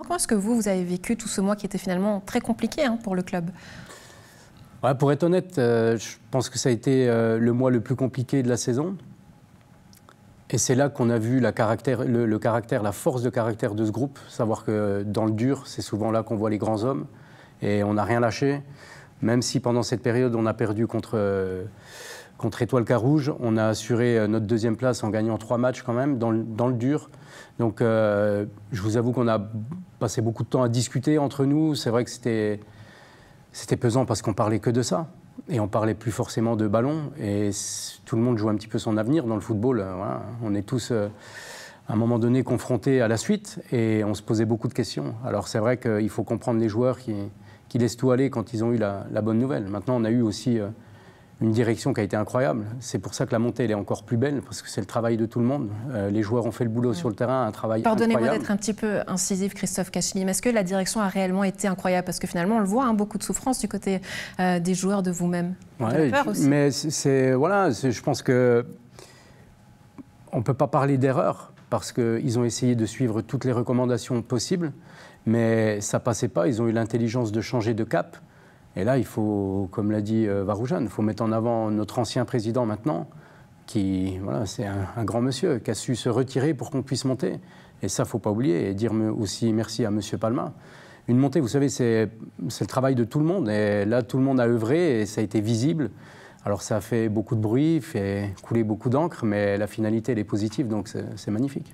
comment est-ce que vous avez vécu tout ce mois qui était finalement très compliqué pour le club? Ouais, pour être honnête, je pense que ça a été le mois le plus compliqué de la saison. Et c'est là qu'on a vu le caractère, la force de caractère de ce groupe. Savoir que dans le dur, c'est souvent là qu'on voit les grands hommes. Et on n'a rien lâché. Même si pendant cette période, on a perdu contre Étoile Carouge, on a assuré notre deuxième place en gagnant 3 matchs quand même, dans le dur. Donc je vous avoue qu'on a passé beaucoup de temps à discuter entre nous. C'est vrai que c'était pesant parce qu'on parlait que de ça. Et on parlait plus forcément de ballon. Et tout le monde joue un petit peu son avenir dans le football. Voilà. On est tous, à un moment donné, confrontés à la suite. Et on se posait beaucoup de questions. Alors c'est vrai qu'il faut comprendre les joueurs qui laissent tout aller quand ils ont eu la bonne nouvelle. Maintenant, on a eu aussi une direction qui a été incroyable. C'est pour ça que la montée, elle est encore plus belle, parce que c'est le travail de tout le monde. Les joueurs ont fait le boulot sur le terrain, un travail incroyable. Pardonnez-moi d'être un petit peu incisif, Christophe Caccini, mais est-ce que la direction a réellement été incroyable? Parce que finalement, on le voit, beaucoup de souffrance du côté des joueurs, de vous-même. Ouais, mais voilà, je pense que on ne peut pas parler d'erreur, parce qu'ils ont essayé de suivre toutes les recommandations possibles, mais ça ne passait pas. Ils ont eu l'intelligence de changer de cap. Et là, il faut, comme l'a dit Varoujan, il faut mettre en avant notre ancien président maintenant, qui, voilà, c'est un grand monsieur, qui a su se retirer pour qu'on puisse monter. Et ça, il ne faut pas oublier. Et dire aussi merci à monsieur Palma. Une montée, vous savez, c'est le travail de tout le monde. Et là, tout le monde a œuvré et ça a été visible. Alors, ça a fait beaucoup de bruit, fait couler beaucoup d'encre, mais la finalité, elle est positive, donc c'est magnifique.